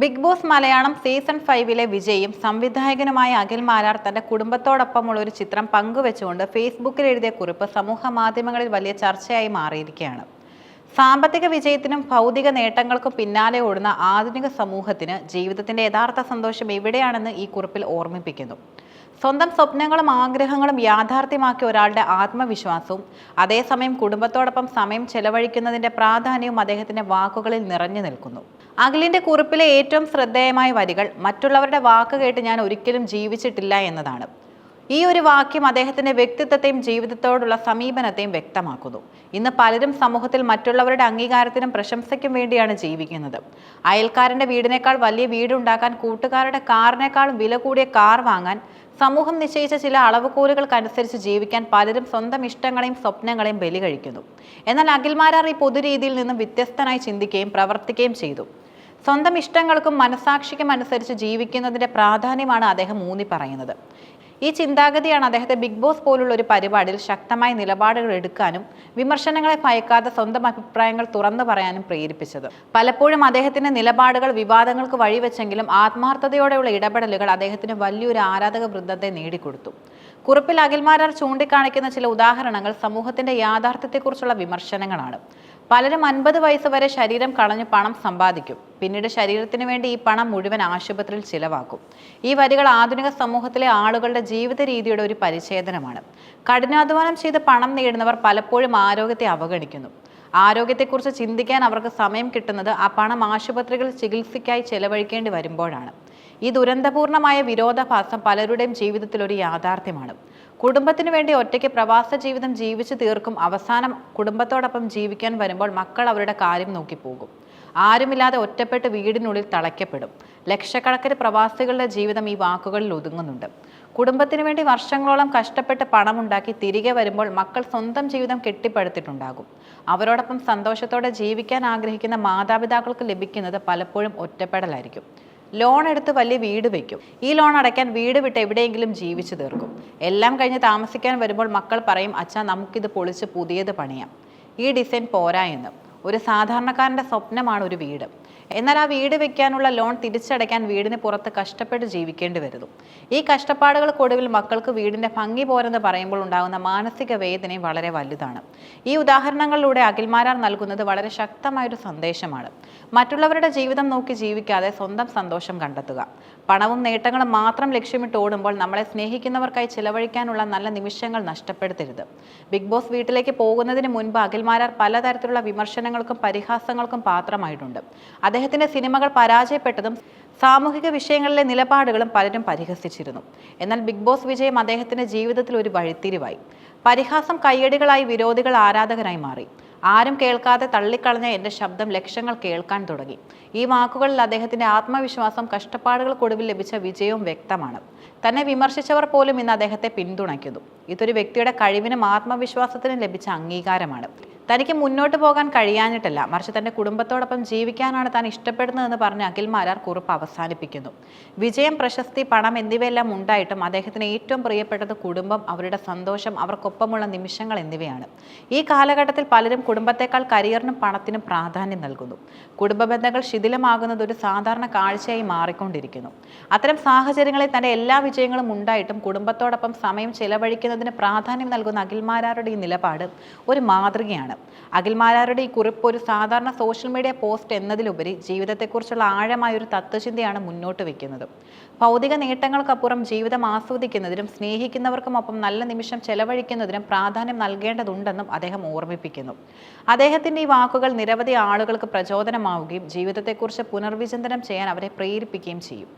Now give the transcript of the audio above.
Big boss Malayalam season 5 വിജയും സംവിധായകനുമായ അഖിൽ മാരാർ തന്റെ കുടുംബത്തോടൊപ്പമുള്ള ഒരു ചിത്രം പങ്കുവെച്ചുകൊണ്ട് ഫേസ്ബുക്കിൽ എഴുതിയ കുറിപ്പ് സമൂഹ മാധ്യമങ്ങളിൽ വലിയ ചർച്ചയായി മാറിയിരിക്കുകയാണ്. സാമ്പത്തിക വിജയത്തിനും ഭൗതിക നേട്ടങ്ങൾക്കും പിന്നാലെ ഓടുന്ന ആധുനിക സമൂഹത്തിന് ജീവിതത്തിന്റെ യഥാർത്ഥ സന്തോഷം എവിടെയാണെന്ന് ഈ കുറിപ്പിൽ ഓർമ്മിപ്പിക്കുന്നു. സ്വന്തം സ്വപ്നങ്ങളും ആഗ്രഹങ്ങളും യാഥാർത്ഥ്യമാക്കിയ ഒരാളുടെ ആത്മവിശ്വാസവും അതേസമയം കുടുംബത്തോടൊപ്പം സമയം ചെലവഴിക്കുന്നതിന്റെ പ്രാധാന്യവും അദ്ദേഹത്തിന്റെ വാക്കുകളിൽ നിറഞ്ഞു നിൽക്കുന്നു. അഖിലിന്റെ കുറിപ്പിലെ ഏറ്റവും ശ്രദ്ധേയമായ വരികൾ മറ്റുള്ളവരുടെ വാക്ക് കേട്ട് ഞാൻ ഒരിക്കലും ജീവിച്ചിട്ടില്ല എന്നതാണ്. ഈ ഒരു വാക്യം അദ്ദേഹത്തിന്റെ വ്യക്തിത്വത്തെയും ജീവിതത്തോടുള്ള സമീപനത്തെയും വ്യക്തമാക്കുന്നു. ഇന്ന് പലരും സമൂഹത്തിൽ മറ്റുള്ളവരുടെ അംഗീകാരത്തിനും പ്രശംസയ്ക്കും വേണ്ടിയാണ് ജീവിക്കുന്നത്. അയൽക്കാരന്റെ വീടിനേക്കാൾ വലിയ വീടുണ്ടാക്കാൻ, കൂട്ടുകാരുടെ കാറിനേക്കാളും വില കൂടിയ കാർ വാങ്ങാൻ, സമൂഹം നിശ്ചയിച്ച ചില അളവുകോലുകൾക്കനുസരിച്ച് ജീവിക്കാൻ പലരും സ്വന്തം ഇഷ്ടങ്ങളെയും സ്വപ്നങ്ങളെയും ബലി കഴിക്കുന്നു. എന്നാൽ അഖിൽ മാരാർ ഈ പൊതുരീതിയിൽ നിന്നും വ്യത്യസ്തനായി ചിന്തിക്കുകയും പ്രവർത്തിക്കുകയും ചെയ്തു. സ്വന്തം ഇഷ്ടങ്ങൾക്കും മനസാക്ഷിക്കും അനുസരിച്ച് ജീവിക്കുന്നതിന്റെ പ്രാധാന്യമാണ് അദ്ദേഹം ഊന്നി പറയുന്നത്. ഈ ചിന്താഗതിയാണ് അദ്ദേഹത്തെ ബിഗ് ബോസ് പോലുള്ള ഒരു പരിപാടിയിൽ ശക്തമായ നിലപാടുകൾ എടുക്കാനും വിമർശനങ്ങളെ ഭയക്കാതെ സ്വന്തം അഭിപ്രായങ്ങൾ തുറന്നു പറയാനും പ്രേരിപ്പിച്ചത്. പലപ്പോഴും അദ്ദേഹത്തിന്റെ നിലപാടുകൾ വിവാദങ്ങൾക്ക് വഴിവെച്ചെങ്കിലും ആത്മാർത്ഥതയോടെയുള്ള ഇടപെടലുകൾ അദ്ദേഹത്തിന് വലിയൊരു ആരാധക വൃന്ദത്തെ നേടിക്കൊടുത്തു. കുറിപ്പിൽ അഖിൽ മാരാർ ചൂണ്ടിക്കാണിക്കുന്ന ചില ഉദാഹരണങ്ങൾ സമൂഹത്തിന്റെ യാഥാർത്ഥ്യത്തെക്കുറിച്ചുള്ള വിമർശനങ്ങളാണ്. പലരും 50 വയസ്സ് വരെ ശരീരം കളഞ്ഞ് പണം സമ്പാദിക്കും. പിന്നീട് ശരീരത്തിന് വേണ്ടി ഈ പണം മുഴുവൻ ആശുപത്രിയിൽ ചിലവാക്കും. ഈ വരികൾ ആധുനിക സമൂഹത്തിലെ ആളുകളുടെ ജീവിത രീതിയുടെ ഒരു പരിച്ഛേദനമാണ്. കഠിനാധ്വാനം ചെയ്ത് പണം നേടുന്നവർ പലപ്പോഴും ആരോഗ്യത്തെ അവഗണിക്കുന്നു. ആരോഗ്യത്തെക്കുറിച്ച് ചിന്തിക്കാൻ അവർക്ക് സമയം കിട്ടുന്നത് ആ പണം ആശുപത്രികളിൽ ചികിത്സയ്ക്കായി ചെലവഴിക്കേണ്ടി വരുമ്പോഴാണ്. ഈ ദുരന്തപൂർണമായ വിരോധാഭാസം പലരുടെയും ജീവിതത്തിൽ ഒരു യാഥാർത്ഥ്യമാണ്. കുടുംബത്തിനു വേണ്ടി ഒറ്റയ്ക്ക് പ്രവാസ ജീവിതം ജീവിച്ചു തീർക്കും. അവസാനം കുടുംബത്തോടൊപ്പം ജീവിക്കാൻ വരുമ്പോൾ മക്കൾ അവരുടെ കാര്യം നോക്കിപ്പോകും. ആരുമില്ലാതെ ഒറ്റപ്പെട്ട് വീടിനുള്ളിൽ തളയ്ക്കപ്പെടും. ലക്ഷക്കണക്കിന് പ്രവാസികളുടെ ജീവിതം ഈ വാക്കുകളിൽ ഒതുങ്ങുന്നുണ്ട്. കുടുംബത്തിനു വേണ്ടി വർഷങ്ങളോളം കഷ്ടപ്പെട്ട് പണമുണ്ടാക്കി തിരികെ വരുമ്പോൾ മക്കൾ സ്വന്തം ജീവിതം കെട്ടിപ്പടുത്തിട്ടുണ്ടാകും. അവരോടൊപ്പം സന്തോഷത്തോടെ ജീവിക്കാൻ ആഗ്രഹിക്കുന്ന മാതാപിതാക്കൾക്ക് ലഭിക്കുന്നത് പലപ്പോഴും ഒറ്റപ്പെടലായിരിക്കും. ലോൺ എടുത്ത് വലിയ വീട് വയ്ക്കും. ഈ ലോൺ അടയ്ക്കാൻ വീട് വിട്ട് എവിടെയെങ്കിലും ജീവിച്ചു തീർക്കും. എല്ലാം കഴിഞ്ഞ് താമസിക്കാൻ വരുമ്പോൾ മക്കൾ പറയും, അച്ഛാ നമുക്കിത് പൊളിച്ച് പുതിയത് പണിയാം, ഈ ഡിസൈൻ പോരാ എന്ന്. ഒരു സാധാരണക്കാരൻ്റെ സ്വപ്നമാണ് ഒരു വീട്. എന്നാൽ ആ വീട് വെക്കാനുള്ള ലോൺ തിരിച്ചടയ്ക്കാൻ വീടിന് പുറത്ത് കഷ്ടപ്പെട്ട് ജീവിക്കേണ്ടി വരുന്നു. ഈ കഷ്ടപ്പാടുകൾക്കൊടുവിൽ മക്കൾക്ക് വീടിൻ്റെ ഭംഗി പോരെന്ന് പറയുമ്പോൾ ഉണ്ടാകുന്ന മാനസിക വേദനയും വളരെ വലുതാണ്. ഈ ഉദാഹരണങ്ങളിലൂടെ അഖിൽ മാരാർ നൽകുന്നത് വളരെ ശക്തമായൊരു സന്ദേശമാണ്. മറ്റുള്ളവരുടെ ജീവിതം നോക്കി ജീവിക്കാതെ സ്വന്തം സന്തോഷം കണ്ടെത്തുക. പണവും നേട്ടങ്ങളും മാത്രം ലക്ഷ്യമിട്ട് ഓടുമ്പോൾ നമ്മളെ സ്നേഹിക്കുന്നവർക്കായി ചിലവഴിക്കാനുള്ള നല്ല നിമിഷങ്ങൾ നഷ്ടപ്പെടുത്തരുത്. ബിഗ് ബോസ് വീട്ടിലേക്ക് പോകുന്നതിന് മുൻപ് അഖിൽ മാരാർ പലതരത്തിലുള്ള വിമർശനങ്ങൾക്കും പരിഹാസങ്ങൾക്കും പാത്രമായിട്ടുണ്ട്. അദ്ദേഹത്തിന്റെ സിനിമകൾ പരാജയപ്പെട്ടതും സാമൂഹിക വിഷയങ്ങളിലെ നിലപാടുകളും പലരും പരിഹസിച്ചിരുന്നു. എന്നാൽ ബിഗ് ബോസ് വിജയം അദ്ദേഹത്തിന്റെ ജീവിതത്തിൽ ഒരു വഴിത്തിരിവായി. പരിഹാസം കയ്യടികളായി, വിരോധികൾ ആരാധകരായി മാറി. ആരും കേൾക്കാതെ തള്ളിക്കളഞ്ഞ എൻ്റെ ശബ്ദം ലക്ഷങ്ങൾ കേൾക്കാൻ തുടങ്ങി. ഈ വാക്കുകളിൽ അദ്ദേഹത്തിന്റെ ആത്മവിശ്വാസം, കഷ്ടപ്പാടുകൾക്കൊടുവിൽ ലഭിച്ച വിജയവും വ്യക്തമാണ്. തന്നെ വിമർശിച്ചവർ പോലും ഇന്ന് അദ്ദേഹത്തെ പിന്തുണയ്ക്കുന്നു. ഇതൊരു വ്യക്തിയുടെ കഴിവിനും ആത്മവിശ്വാസത്തിനും ലഭിച്ച അംഗീകാരമാണ്. തനിക്ക് മുന്നോട്ട് പോകാൻ കഴിയാഞ്ഞിട്ടല്ല, മറിച്ച് തന്റെ കുടുംബത്തോടൊപ്പം ജീവിക്കാനാണ് താൻ ഇഷ്ടപ്പെടുന്നതെന്ന് പറഞ്ഞ് അഖിൽ മാരാർ കുറിപ്പ് അവസാനിപ്പിക്കുന്നു. വിജയം, പ്രശസ്തി, പണം എന്നിവയെല്ലാം ഉണ്ടായിട്ടും അദ്ദേഹത്തിന് ഏറ്റവും പ്രിയപ്പെട്ടത് കുടുംബം, അവരുടെ സന്തോഷം, അവർക്കൊപ്പമുള്ള നിമിഷങ്ങൾ എന്നിവയാണ്. ഈ കാലഘട്ടത്തിൽ പലരും കുടുംബത്തെക്കാൾ കരിയറിനും പണത്തിനും പ്രാധാന്യം നൽകുന്നു. കുടുംബ ബന്ധങ്ങൾ ശിഥിലമാകുന്നത് ഒരു സാധാരണ കാഴ്ചയായി മാറിക്കൊണ്ടിരിക്കുന്നു. അത്തരം സാഹചര്യങ്ങളിൽ തന്റെ എല്ലാ വിജയങ്ങളും ഉണ്ടായിട്ടും കുടുംബത്തോടൊപ്പം സമയം ചെലവഴിക്കുന്നതിന് പ്രാധാന്യം നൽകുന്ന അഖിൽ മാരാരുടെ ഈ നിലപാട് ഒരു മാതൃകയാണ്. അഖിൽ മാരാരുടെ ഈ കുറിപ്പ് ഒരു സാധാരണ സോഷ്യൽ മീഡിയ പോസ്റ്റ് എന്നതിലുപരി ജീവിതത്തെക്കുറിച്ചുള്ള ആഴമായ ഒരു തത്വചിന്തയാണ് മുന്നോട്ട് വയ്ക്കുന്നത്. ഭൗതിക നേട്ടങ്ങൾക്കപ്പുറം ജീവിതം ആസ്വദിക്കുന്നതിനും സ്നേഹിക്കുന്നവർക്കുമൊപ്പം നല്ല നിമിഷം ചെലവഴിക്കുന്നതിനും പ്രാധാന്യം നൽകേണ്ടതുണ്ടെന്നും അദ്ദേഹം ഓർമ്മിപ്പിക്കുന്നു. അദ്ദേഹത്തിന്റെ ഈ വാക്കുകൾ നിരവധി ആളുകൾക്ക് പ്രചോദനമാവുകയും ജീവിതത്തെക്കുറിച്ച് പുനർവിചിന്തനം ചെയ്യാൻ അവരെ പ്രേരിപ്പിക്കുകയും ചെയ്യും.